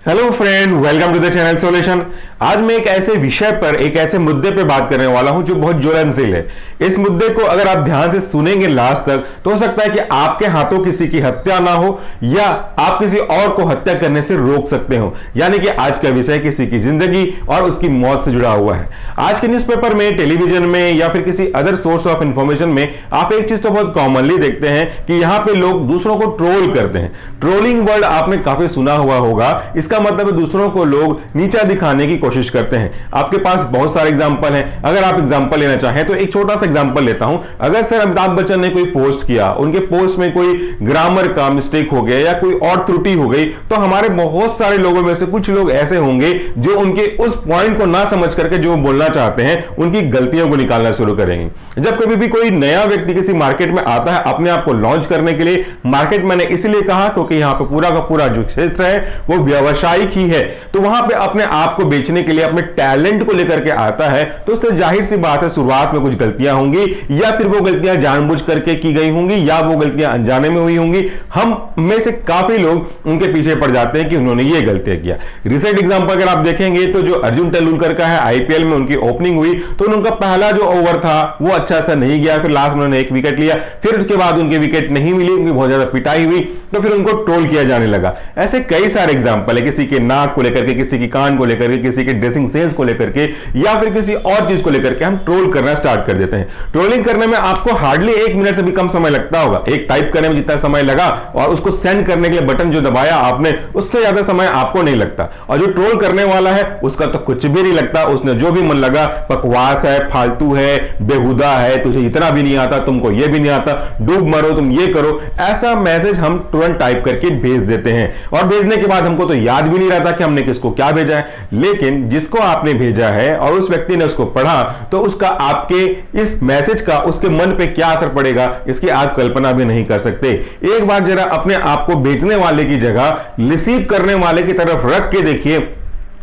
Hello friend, welcome to the channel solution. आज मैं एक ऐसे विषय पर, एक ऐसे मुद्दे पे बात करने वाला हूं जो बहुत ज्वलनशील है। इस मुद्दे को अगर आप ध्यान से सुनेंगे लास्ट तक तो हो सकता है कि आपके हाथों किसी की हत्या ना हो या आप किसी और को हत्या करने से रोक सकते हो। यानी कि आज का विषय किसी की जिंदगी और उसकी मौत से जुड़ा हुआ है। आज के न्यूज़पेपर में, टेलीविजन में या फिर किसी अदर सोर्स ऑफ इंफॉर्मेशन में आप एक चीज तो बहुत कॉमनली देखते हैं कि यहां पे लोग दूसरों को ट्रोल करते हैं। ट्रोलिंग वर्ड आपने काफी सुना हुआ होगा। इसका मतलब है दूसरों को लोग नीचा दिखाने की कोशिश करते हैं। आपके पास बहुत सारे एग्जांपल हैं। अगर आप एग्जांपल लेना चाहें तो एक छोटा सा एग्जांपल लेता हूं। अगर सर अमिताभ बच्चन ने कोई पोस्ट किया, उनके पोस्ट में कोई ग्रामर का मिस्टेक हो गया या कोई और त्रुटि हो गई, तो हमारे बहुत सारे लोगों में से कुछ लोग ऐसे होंगे जो उनके उस पॉइंट को ना समझ करके जो बोलना चाहते हैं उनकी गलतियों को निकालना शुरू करेंगे। जब कभी भी कोई नया व्यक्ति किसी मार्केट में आता है अपने आप को लॉन्च करने के लिए, मार्केट मैंने इसलिए कहा क्योंकि यहां पर पूरा का पूरा जो क्षेत्र है वो व्यवसायिक ही है, तो वहां पे अपने आप को बेचने के लिए, अपने टैलेंट को लेकर के आता है, तो उससे जाहिर सी बात है शुरुआत में कुछ गलतियां होंगी या फिर वो गलतियां जानबूझ करके की गई होंगी या वो गलतियां अनजाने में हुई होंगी। हम में से काफी लोग उनके पीछे पड़ जाते हैं कि उन्होंने ये गलतियां किया। रिसेंट एग्जांपल अगर आप देखेंगे तो जो अर्जुन तेंदुलकर का है, आईपीएल में उनकी ओपनिंग हुई तो उनका पहला जो ओवर था वो अच्छा सा नहीं गया, फिर लास्ट में उन्होंने एक विकेट लिया, फिर उसके बाद उनकी विकेट नहीं मिली, उनकी बहुत ज्यादा पिटाई हुई, तो फिर उनको ट्रोल किया जाने लगा। ऐसे कई सारे एग्जांपल है, किसी के नाक को लेकर के, किसी की कान को लेकर के, किसी के ड्रेसिंग सेंस को लेकर के या फिर किसी और चीज को लेकर के हम ट्रोल करना स्टार्ट कर देते हैं। ट्रोलिंग करने में आपको हार्डली 1 मिनट से भी कम समय लगता होगा। एक टाइप करने में जितना समय लगा और उसको सेंड करने के लिए बटन जो दबाया आपने, उससे ज्यादा समय आपको नहीं लगता। और जो ट्रोल करने वाला है उसका तो कुछ भी नहीं लगता, उसने जो भी मन लगा, बकवास है, फालतू है, बेहुदा है, तुझे इतना भी नहीं आता, तुमको ये भी नहीं आता, डूब मरो, तुम ये करो, ऐसा मैसेज हम तुरंत टाइप करके भेज देते हैं। और भेजने के बाद हमको तो याद भी नहीं रहता कि हमने किसको क्या भेजा है, लेकिन जिसको आपने भेजा है और उस व्यक्ति ने उसको पढ़ा तो उसका आपके इस मैसेज का उसके मन पे क्या असर पड़ेगा इसकी आप कल्पना भी नहीं कर सकते। एक बार जरा अपने आप को भेजने वाले की जगह रिसीव करने वाले की तरफ रख के देखिए,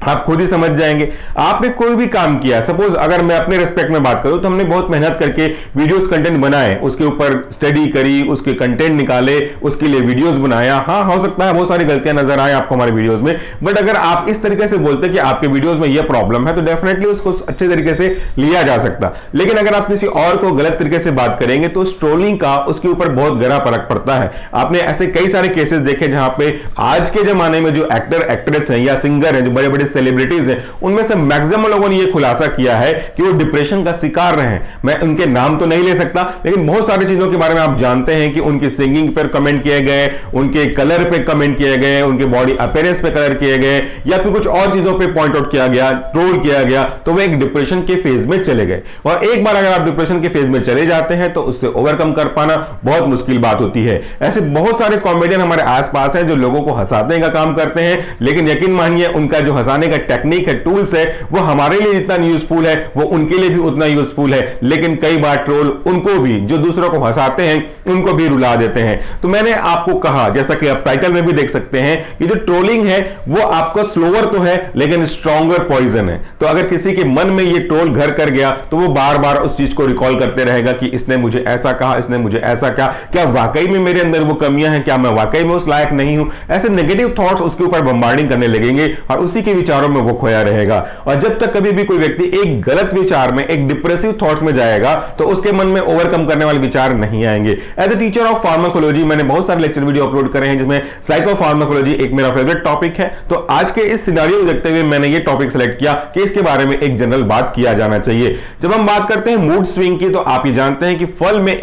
आप खुद ही समझ जाएंगे। आपने कोई भी काम किया, सपोज अगर मैं अपने रेस्पेक्ट में बात करूं तो हमने बहुत मेहनत करके वीडियोस कंटेंट बनाए, उसके ऊपर स्टडी करी, उसके कंटेंट निकाले, उसके लिए वीडियोस बनाया। हाँ, हो सकता है बहुत सारी गलतियां नजर आए आपको हमारे वीडियोस में, बट अगर आप इस तरीके से बोलते कि आपके वीडियोस में यह प्रॉब्लम है तो डेफिनेटली उसको अच्छे तरीके से लिया जा सकता। लेकिन अगर आप किसी और को गलत तरीके से बात करेंगे तो ट्रोलिंग का उसके ऊपर बहुत गहरा फर्क पड़ता है। आपने ऐसे कई सारे केसेस देखे जहां पे आज के जमाने में जो एक्टर एक्ट्रेस हैं या सिंगर हैं, जो बड़े बड़े सेलिब्रिटीज हैं, उनमें से मैक्सिमम लोगों ने यह खुलासा किया है कि वो डिप्रेशन का शिकार रहे हैं। मैं उनके नाम तो नहीं ले सकता, लेकिन बहुत सारी चीजों के बारे में आप जानते हैं कि उनकी सिंगिंग पर कमेंट किए गए, उनके कलर पे कमेंट किए गए, उनके बॉडी अपीयरेंस पे कलर किए गए या फिर कुछ और चीजों पे पॉइंट आउट किया गया, ट्रोल किया गया, तो वो एक डिप्रेशन के फेज में चले गए। और एक बार अगर आप डिप्रेशन के फेज में चले जाते हैं तो उससे ओवरकम कर पाना बहुत मुश्किल बात होती है। ऐसे बहुत सारे कॉमेडियन हमारे आसपास हैं जो लोगों को हंसाने का काम करते हैं, लेकिन यकीन मानिए उनका जो हंसाने का टेक्निक है, टूल्स है, वो हमारे लिए जितना यूजफुल है वो उनके लिए भी उतना यूजफुल है। लेकिन कई बार ट्रोल उनको भी, जो दूसरों को हंसाते हैं, उनको भी रुला देते हैं। तो मैंने आपको कहा, जैसा कि आप टाइटल में भी देख सकते हैं, कि जो ट्रोलिंग है वो आपका स्लोअर तो है लेकिन स्ट्रॉन्गर पॉइजन है। तो अगर किसी के मन में ये ट्रोल घर कर गया तो वो बार बार उस चीज को रिकॉल करते रहेगा कि इसने मुझे ऐसा कहा, इसने मुझे ऐसा कहा, क्या वाकई में मेरे अंदर वो कमियां हैं, क्या मैं वाकई में उस लायक नहीं हूं। ऐसे नेगेटिव थॉट्स उसके ऊपर बम्बार्डिंग करने लगेंगे और उसी के विचारों में वो खोया रहेगा। और जब तक कभी भी कोई व्यक्ति एक गलत विचार में, एक डिप्रेसिव थॉट्स में जाएगा तो उसके मन में ओवरकम करने वाले विचार नहीं आएंगे। As a teacher of pharmacology मैंने बहुत सारे लेक्चर वीडियो अपलोड करे हैं जिसमें साइको फार्माकोलॉजी एक मेरा फेवरेट टॉपिक है। तो आज के इस सिनेरियो को देखते हुए मैंने ये टॉपिक सेलेक्ट किया कि इसके बारे में एक जनरल बात किया जाना चाहिए। जब हम बात करते हैं मूड स्विंग की, तो आप ये जानते हैं कि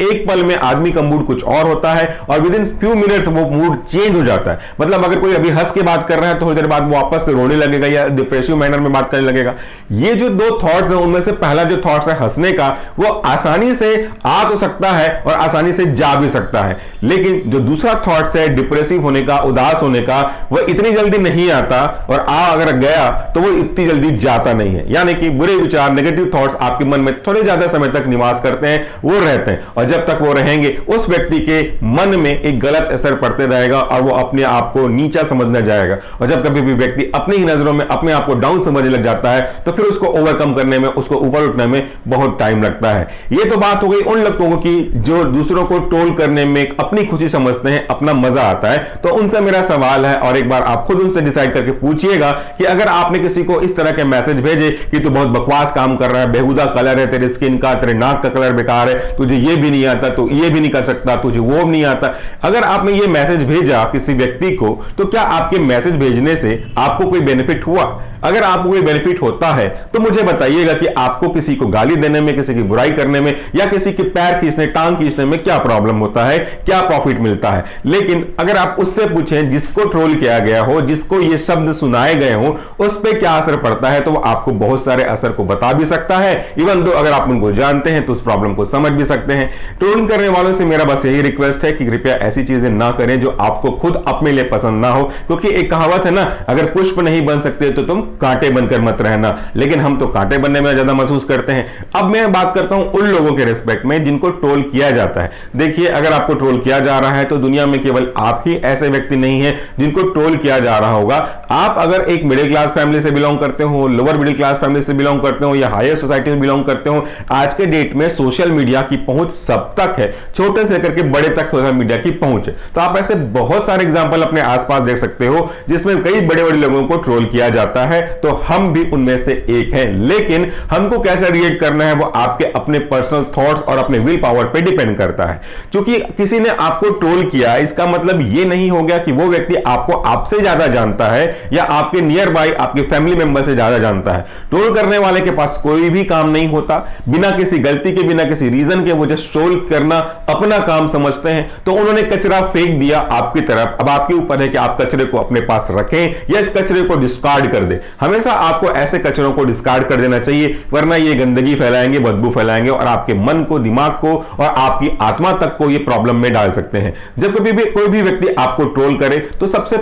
एक पल में आदमी का मूड कुछ और होता है और विद इन फ्यू मिनट्स वो मूड चेंज हो जाता है। मतलब अगर कोई अभी हंस के बात कर रहा है तो थोड़ी देर बाद वो वापस से रोने लगेगा या डिप्रेसिव मैनर में बात करने लगेगा। ये जो दो थॉट्स हैं उनमें से पहला जो थॉट्स है हंसने का, वो आसानी से आ तो सकता है और आसानी से जा भी सकता है, लेकिन जो दूसरा थॉट्स है डिप्रेसिव होने का, उदास होने का, वो इतनी जल्दी नहीं आता और अगर गया तो वो इतनी जल्दी जाता नहीं है। यानी कि बुरे विचार, नेगेटिव थॉट्स आपके मन में थोड़े ज्यादा समय तक निवास करते हैं, वो रहते हैं, और जब तक वो रहेंगे उस व्यक्ति के मन में एक गलत असर पड़ते रहेगा और वो अपने आप को नीचा समझना जाएगा। और जब कभी भी व्यक्ति अपनी ही नजरों में अपने आप को डाउन समझने लग जाता है तो फिर उसको ओवरकम करने में, उसको ऊपर उठने में बहुत टाइम लगता है। ये तो बात हो गई उन लोगों की जो दूसरों को ट्रोल करने में अपनी खुशी समझते हैं, अपना मजा आता है। तो उनसे मेरा सवाल है, और एक बार आप खुद उनसे डिसाइड करके पूछिएगा कि अगर आपने किसी को इस तरह के मैसेज भेजे कि तू बहुत बकवास काम कर रहा है, बेहुदा कलर है तेरे स्किन का, तेरे नाक का कलर बेकार है, तुझे ये भी नहीं आता, तो ये भी नहीं कर सकता, तुझे वो नहीं आता, अगर आपने ये मैसेज भेजा किसी व्यक्ति को, तो क्या आपके मैसेज भेजने से आपको कोई बेनिफिट हुआ? अगर आपको कोई बेनिफिट होता है तो मुझे बताइएगा कि आपको किसी को गाली देने में, किसी की बुराई करने में या किसी के पैर खींचने, टांग खींचने में क्या प्रॉब्लम होता है, क्या प्रॉफिट मिलता है। लेकिन अगर आप उससे पूछें जिसको ट्रोल किया गया हो, जिसको ये शब्द सुनाए गए हो, उस पर क्या असर पड़ता है, तो वो आपको बहुत सारे असर को बता भी सकता है। इवन दो अगर आप उनको जानते हैं तो उस प्रॉब्लम को समझ भी सकते हैं। ट्रोल करने वालों से मेरा बस यही रिक्वेस्ट है कि कृपया ऐसी चीजें ना करें जो आपको खुद अपने लिए पसंद ना हो, क्योंकि एक कहावत है ना, अगर पुष्प नहीं बन सकते तो तुम कांटे बनकर मत रहना। लेकिन हम तो कांटे बनने में ज्यादा महसूस करते हैं। अब मैं बात करता हूं उन लोगों के रिस्पेक्ट में जिनको ट्रोल किया जाता है। देखिए, अगर आपको ट्रोल किया जा रहा है तो दुनिया में केवल आप ही ऐसे व्यक्ति नहीं है जिनको ट्रोल किया जा रहा होगा। आप अगर एक मिडिल क्लास फैमिली से बिलोंग करते हो, लोअर मिडिल क्लास फैमिली से बिलोंग करते हो या हायर सोसाइटी से बिलोंग करते हो, आज के डेट में सोशल मीडिया की पहुंच सब तक है, छोटे से लेकर के बड़े तक सोशल मीडिया की पहुंच है। तो आप ऐसे बहुत सारे एग्जांपल अपने आसपास देख सकते हो जिसमें कई बड़े बड़े लोगों को ट्रोल किया जाता है, तो हम भी उनमें से एक हैं। लेकिन हमको कैसे रिएक्ट करना है वो आपके अपने पर्सनल थॉट्स और अपने विल पावर पे डिपेंड करता है। क्योंकि किसी ने आपको ट्रोल किया, इसका मतलब ये नहीं हो गया कि वो व्यक्ति आपको आपसे ज्यादा जानता है या आपके नियर बाय आपके फैमिली मेंबर से ज्यादा जानता है। ट्रोल करने वाले के पास कोई भी काम नहीं होता, बिना किसी गलती के, बिना किसी रीजन के वो जस्ट ट्रोल करना अपना काम समझते हैं। तो उन्होंने कचरा फेंक दिया आपकी तरफ, अब आपके ऊपर है कि आप कचरे को अपने पास रखें या इस कचरे को डिस्कार्ड कर दें। हमेशा आपको ऐसे कचरों को डिस्कार्ड कर देना चाहिए, वरना ये गंदगी फैलाएंगे, बदबू फैलाएंगे और आपके मन को, दिमाग को और आपकी आत्मा तक को ये प्रॉब्लम में डाल सकते हैं। जब कभी भी कोई भी व्यक्ति आपको ट्रोल करे तो सबसे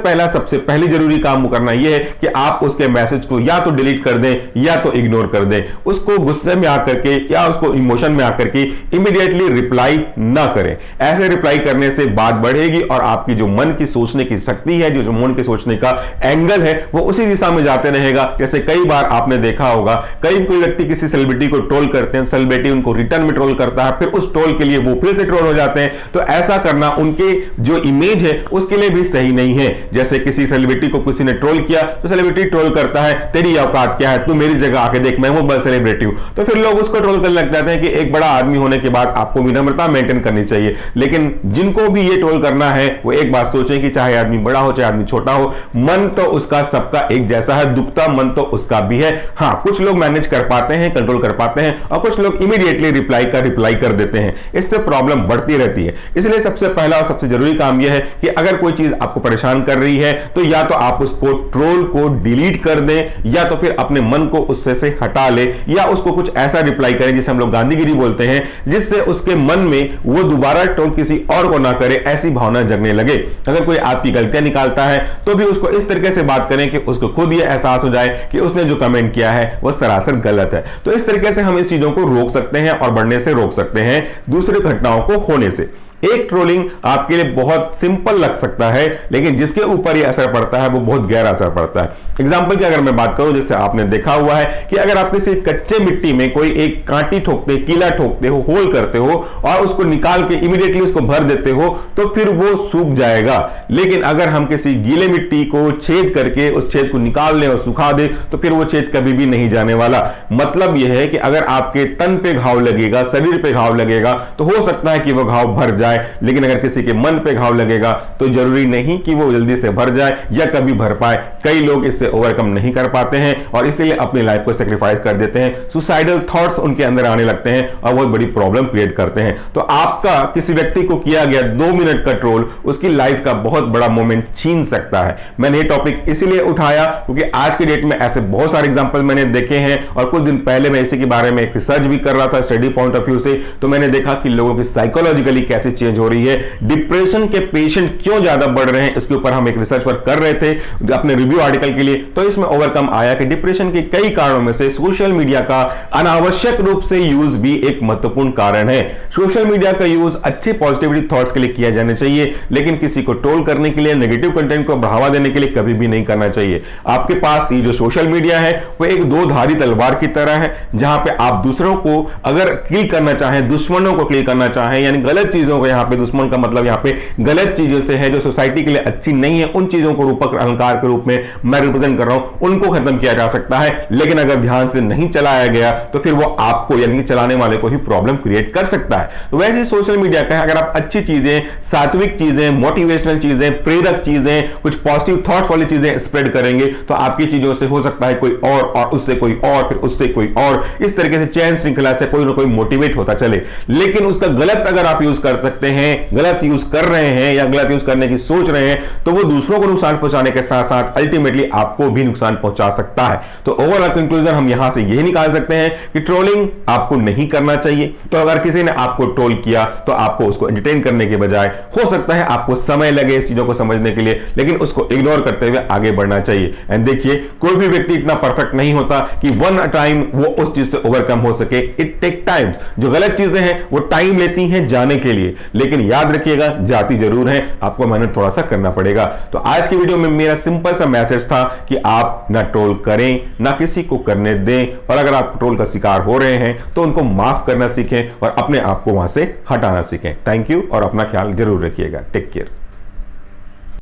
पहली जरूरी काम करना यह है कि आप उसके मैसेज को या तो डिलीट कर दें या तो इग्नोर कर दें। उसको गुस्से में आकर के या उसको इमोशन में आकर के इमीडिएटली रिप्लाई ना करें। ऐसे रिप्लाई करने से बात बढ़ेगी और आपकी जो मन की सोचने की शक्ति है, जो मन के सोचने का एंगल है, वो उसी दिशा में जाते रहेगा। जैसे कई बार आपने देखा होगा, कोई व्यक्ति किसी सेलिब्रिटी को ट्रोल करते हैं, सेलिब्रिटी उनको रिटर्न में ट्रोल करता है, फिर उस ट्रोल के लिए वो फिर से ट्रोल हो जाते हैं। तो ऐसा करना उनके जो इमेज है उसके लिए भी सही नहीं है। जैसे किसी सेलिब्रिटी को किसी ने ट्रोल किया तो सेलिब्रिटी ट्रोल करता है, तेरी औकात क्या है, तू मेरी जगह आके देख, मैं हूं बड़ा सेलिब्रिटी हूं। तो फिर लोग उसको ट्रोल करने लग जाते हैं कि एक बड़ा आदमी होने के बाद आपको विनम्रता मेंटेन करनी चाहिए। लेकिन जिनको भी ये ट्रोल करना है वो एक बात सोचें कि चाहे आदमी बड़ा हो चाहे आदमी छोटा हो, मन तो उसका सबका एक जैसा है, दुखता मन तो उसका भी है। हाँ, कुछ लोग मैनेज कर पाते हैं, कंट्रोल कर पाते हैं और कुछ लोग इमीडिएटली रिप्लाई कर देते हैं। इससे प्रॉब्लम बढ़ती रहती है। इसलिए सबसे पहला और सबसे जरूरी काम यह है कि अगर कोई चीज आपको परेशान कर रही है तो या तो आप उसको ट्रोल को डिलीट कर दें या तो फिर अपने मन को उससे से हटा ले या उसको कुछ ऐसा रिप्लाई करें जिसे हम लोग गांधीगिरी बोलते हैं, जिससे उसके मन में वो दोबारा ट्रोल किसी और को ना करे ऐसी भावना जगने लगे। अगर कोई आपकी गलतियां निकालता है तो भी उसको इस तरीके से बात करें कि उसको खुद ये एहसास हो जाए कि उसने जो कमेंट किया है वो सरासर गलत है। तो इस तरीके से हम इस चीजों को रोक सकते हैं और बढ़ने से रोक सकते हैं, दूसरी घटनाओं को होने से। एक ट्रोलिंग आपके लिए बहुत सिंपल लग सकता है, लेकिन जिसके ऊपर यह असर पड़ता है वो बहुत गहरा असर पड़ता है। एग्जाम्पल की अगर मैं बात करूं, जैसे आपने देखा हुआ है कि अगर आप किसी कच्चे मिट्टी में कोई एक कांटी ठोकते, कीला ठोकते हो, होल करते हो और उसको निकाल के इमीडिएटली उसको भर देते हो तो फिर वो सूख जाएगा। लेकिन अगर हम किसी गीले मिट्टी को छेद करके उस छेद को निकाल लें और सुखा दें तो फिर वो छेद कभी भी नहीं जाने वाला। मतलब यह है कि अगर आपके तन पे घाव लगेगा, शरीर पे घाव लगेगा तो हो सकता है कि वो घाव भर जाए, लेकिन अगर किसी के मन पे घाव लगेगा तो जरूरी नहीं कि वो जल्दी से भर जाए या कभी भर पाए। कई लोग इससे ओवरकम नहीं कर पाते हैं और इसीलिए अपनी लाइफ को सेक्रीफाइस कर देते हैं। सुसाइडल थॉट्स उनके अंदर आने लगते हैं और बहुत बड़ी प्रॉब्लम क्रिएट करते हैं। तो आपका किसी व्यक्ति को किया गया 2 मिनट का ट्रोल उसकी लाइफ का बहुत बड़ा मोमेंट छीन सकता है। मैंने ये टॉपिक इसीलिए उठाया क्योंकि आज के डेट में ऐसे बहुत सारे एग्जांपल मैंने देखे हैं और कुछ दिन पहले मैं इसी के बारे में एक रिसर्च भी कर रहा था स्टडी पॉइंट ऑफ व्यू से। तो मैंने देखा कि लोगों की साइकोलॉजिकली कैसे चेंज हो रही है, डिप्रेशन के पेशेंट क्यों ज्यादा बढ़ रहे हैं, इसके ऊपर हम एक रिसर्च वर्क कर रहे थे अपने रिव्यू आर्टिकल के लिए। तो इसमें ओवरकम आया कि डिप्रेशन के कई कारणों में से सोशल मीडिया का अनावश्यक रूप से यूज भी एक महत्वपूर्ण कारण है। सोशल मीडिया का यूज अच्छे पॉजिटिविटी थॉट्स के लिए किया जाना चाहिए, लेकिन किसी को ट्रोल करने के लिए, नेगेटिव कंटेंट को बढ़ावा देने के लिए कभी भी नहीं करना चाहिए। आपके पास ये जो सोशल मीडिया है वो एक दो धारी तलवार की तरह है, जहां पे आप दूसरों को अगर किल करना चाहें, दुश्मनों को किल करना चाहें, यानी गलत चीजों को, यहां पे दुश्मन का मतलब यहां पे गलत चीजों से है जो सोसाइटी के लिए अच्छी नहीं है, उन चीजों को रूपक अलंकार के रूप में मैं रिप्रेजेंट कर रहा हूं, उनको खत्म किया जा सकता है। लेकिन अगर ध्यान से नहीं चलाया गया तो फिर वो आपको यानी कि चलाने वाले को ही प्रॉब्लम क्रिएट कर सकता है। तो वैसे सोशल मीडिया का अगर आप अच्छी चीजें, सात्विक चीजें, मोटिवेशनल चीजें, प्रेरक चीजें, कुछ पॉजिटिव थॉट्स वाली चीजें स्प्रेड करेंगे तो आपकी चीजों से हो सकता है कोई और उससे कोई और, फिर उससे कोई और, इस तरीके से चैन श्रृंखला से कोई ना कोई मोटिवेट होता चले। लेकिन उसका गलत अगर आप यूज कर सकते हैं, गलत यूज कर रहे हैं या गलत यूज करने की सोच रहे हैं तो वो दूसरों को नुकसान पहुंचाने के साथ साथ अल्टीमेटली आपको भी नुकसान पहुंचा सकता है। तो ओवरऑल कंक्लूजन हम यहां से यही निकाल सकते हैं कि ट्रोलिंग आपको नहीं करना चाहिए। तो अगर किसी ने आपको ट्रोल किया तो आपको उसको एंटरटेन करने के बजाय, हो सकता है आपको समय लगे इस चीजों को समझने के लिए, लेकिन उसको इग्नोर करते हुए आगे बढ़ना चाहिए। एंड देखिए, कोई भी व्यक्ति इतना परफेक्ट नहीं होता कि वन टाइम वो उस चीज से ओवरकम हो सके। It take times. जो गलत चीजें हैं वो टाइम लेती हैं जाने के लिए, लेकिन याद रखिएगा जाती जरूर है, आपको मेहनत थोड़ा सा करना पड़ेगा। तो आज की वीडियो में मेरा सिंपल सा मैसेज था कि आप ना ट्रोल करें, ना किसी को करने दें, और अगर आप ट्रोल का शिकार हो रहे हैं तो उनको माफ करना सीखें और अपने आप को वहां से हटाना सीखें। थैंक यू और अपना ख्याल जरूर रखिएगा। Take care.